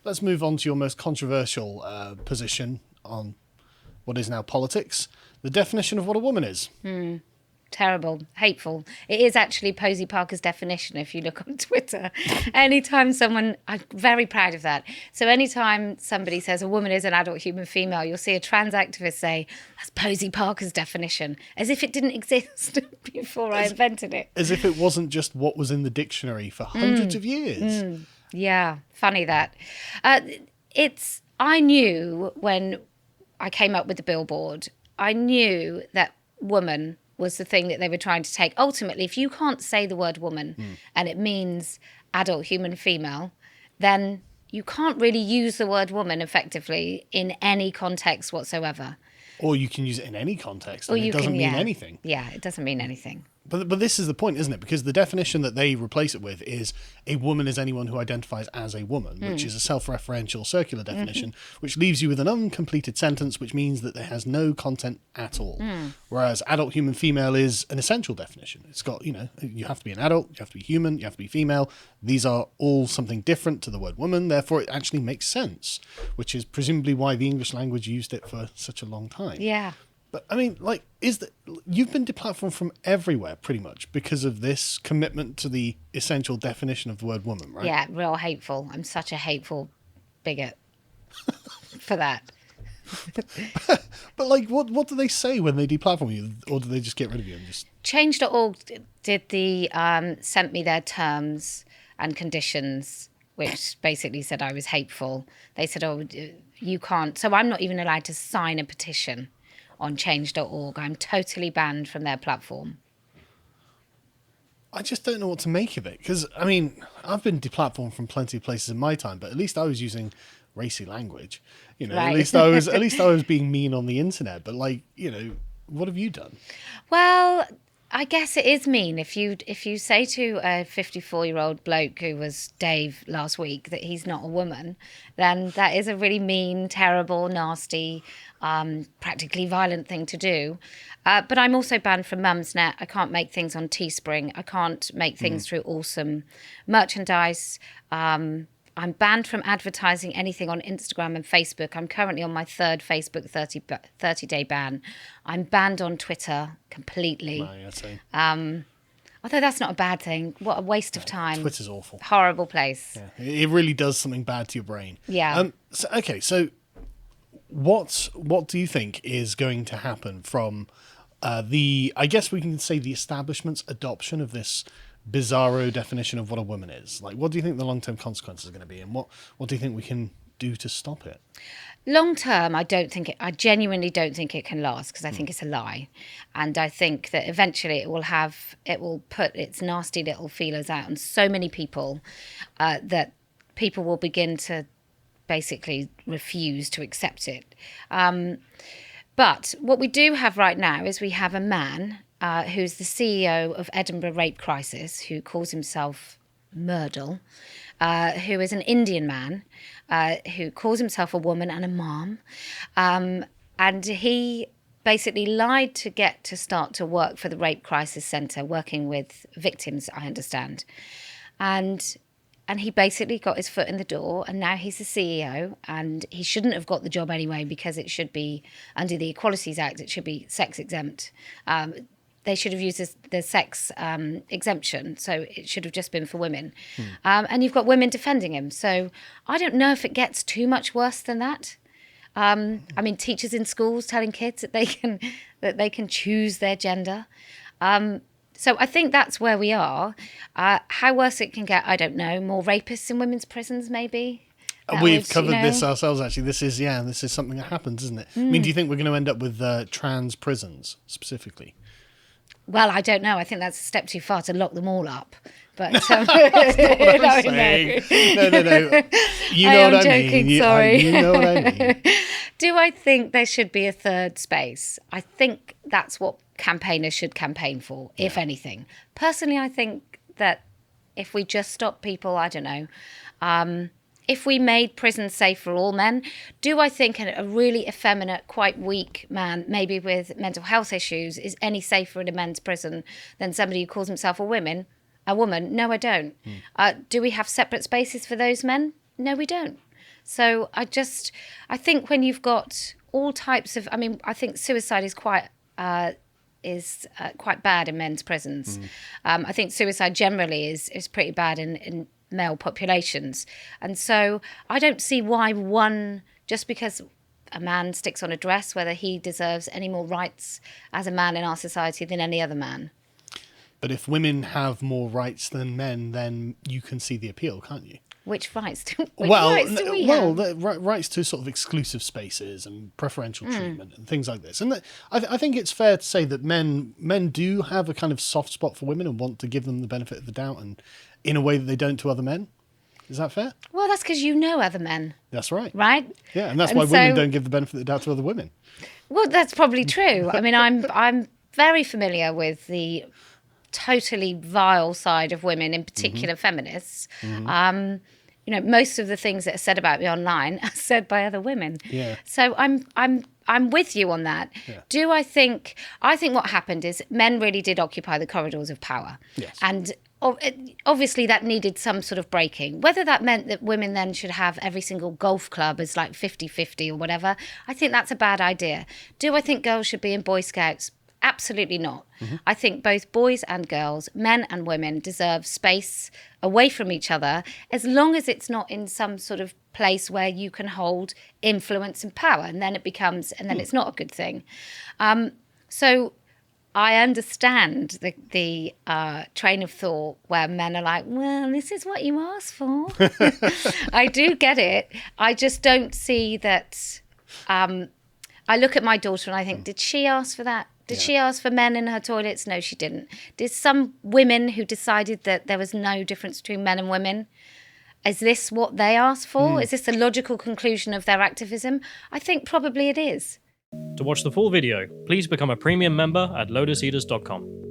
let's move on to your most controversial position on what is now politics. The definition of what a woman is. Terrible, hateful. It is actually Posie Parker's definition if you look on Twitter. Anytime someone, I'm very proud of that. So anytime somebody says a woman is an adult human female, you'll see a trans activist say, that's Posie Parker's definition, as if it didn't exist before I invented it. As if it wasn't just what was in the dictionary for hundreds of years. Yeah, funny that. I knew when I came up with the billboard, I knew that woman was the thing that they were trying to take. Ultimately, if you can't say the word woman and it means adult human female, then you can't really use the word woman effectively in any context whatsoever. Or you can use it in any context and it doesn't mean anything. Yeah, it doesn't mean anything. But this is the point, isn't it? Because the definition that they replace it with is a woman is anyone who identifies as a woman, which is a self-referential circular definition, which leaves you with an uncompleted sentence, which means that it has no content at all. Whereas adult human female is an essential definition. It's got, you have to be an adult, you have to be human, you have to be female. These are all something different to the word woman. Therefore, it actually makes sense, which is presumably why the English language used it for such a long time. Yeah. But I mean, you've been deplatformed from everywhere pretty much because of this commitment to the essential definition of the word woman, right? Yeah, real hateful. I'm such a hateful bigot for that. But what do they say when they deplatform you, or do they just get rid of you and just... Change.org sent me their terms and conditions, which basically said I was hateful. They said, you can't... So I'm not even allowed to sign a petition on change.org. I'm totally banned from their platform. I just don't know what to make of it. Because, I mean, I've been deplatformed from plenty of places in my time, but at least I was using racy language. Right. At least I was being mean on the internet. But what have you done? Well, I guess it is mean if you say to a 54-year-old bloke who was Dave last week that he's not a woman, then that is a really mean, terrible, nasty, practically violent thing to do. But I'm also banned from Mumsnet. I can't make things on Teespring. I can't make things through Awesome merchandise. I'm banned from advertising anything on Instagram and Facebook. I'm currently on my third Facebook 30-day ban. I'm banned on Twitter completely. Right, I see. Although that's not a bad thing. What a waste of time. Twitter's awful. Horrible place. Yeah, it really does something bad to your brain. Yeah. So what do you think is going to happen from I guess we can say the establishment's adoption of this bizarro definition of what a woman is? What do you think the long-term consequences are going to be, and what do you think we can do to stop it? Long term, I genuinely don't think it can last, because I think it's a lie. And I think that eventually it will put its nasty little feelers out on so many people that people will begin to basically refuse to accept it. But what we do have right now is we have a man who's the CEO of Edinburgh Rape Crisis, who calls himself Myrtle, who is an Indian man, who calls himself a woman and a mom. And he basically lied to get to start to work for the Rape Crisis Centre, working with victims, I understand. And he basically got his foot in the door, and now he's the CEO, and he shouldn't have got the job anyway, because it should be, under the Equalities Act, it should be sex exempt. They should have used the sex exemption, so it should have just been for women. And you've got women defending him. So I don't know if it gets too much worse than that. I mean, teachers in schools telling kids that they can choose their gender. So I think that's where we are. How worse it can get, I don't know. More rapists in women's prisons, maybe. We've covered this ourselves, actually. This is something that happens, isn't it? I mean, do you think we're going to end up with trans prisons, specifically? Well, I don't know. I think that's a step too far to lock them all up. But that's not what I'm saying. No. You know what I joking, mean. Sorry. You know what I mean. Do I think there should be a third space? I think that's what campaigners should campaign for, if anything. Personally, I think that if we just stop people, I don't know, if we made prisons safe for all men, do I think a really effeminate, quite weak man, maybe with mental health issues, is any safer in a men's prison than somebody who calls himself a woman? No, I don't. Do we have separate spaces for those men? No, we don't. So I think when you've got all types of, I think suicide is quite bad in men's prisons. I think suicide generally is pretty bad in male populations. And so I don't see why just because a man sticks on a dress, whether he deserves any more rights as a man in our society than any other man. But if women have more rights than men, then you can see the appeal, can't you? Which rights do we have? The rights to sort of exclusive spaces and preferential treatment and things like this. And I think it's fair to say that men do have a kind of soft spot for women and want to give them the benefit of the doubt, and in a way that they don't to other men. Is that fair? Well, that's because you know other men. That's right. Right? Yeah, and that's why women don't give the benefit of the doubt to other women. Well, that's probably true. I mean, I'm very familiar with the totally vile side of women, in particular feminists. Most of the things that are said about me online are said by other women. Yeah. So I'm with you on that. Yeah. I think what happened is men really did occupy the corridors of power. Yes. And obviously that needed some sort of breaking. Whether that meant that women then should have every single golf club as like 50-50 or whatever, I think that's a bad idea. Do I think girls should be in Boy Scouts? Absolutely not. I think both boys and girls, men and women, deserve space away from each other, as long as it's not in some sort of place where you can hold influence and power, and then it's not a good thing. So I understand the train of thought where men are like, well, this is what you asked for. I do get it. I just don't see that. I look at my daughter and I think, did she ask for that? Did she ask for men in her toilets? No, she didn't. Did some women who decided that there was no difference between men and women, is this what they asked for? Is this the logical conclusion of their activism? I think probably it is. To watch the full video, please become a premium member at lotuseaters.com.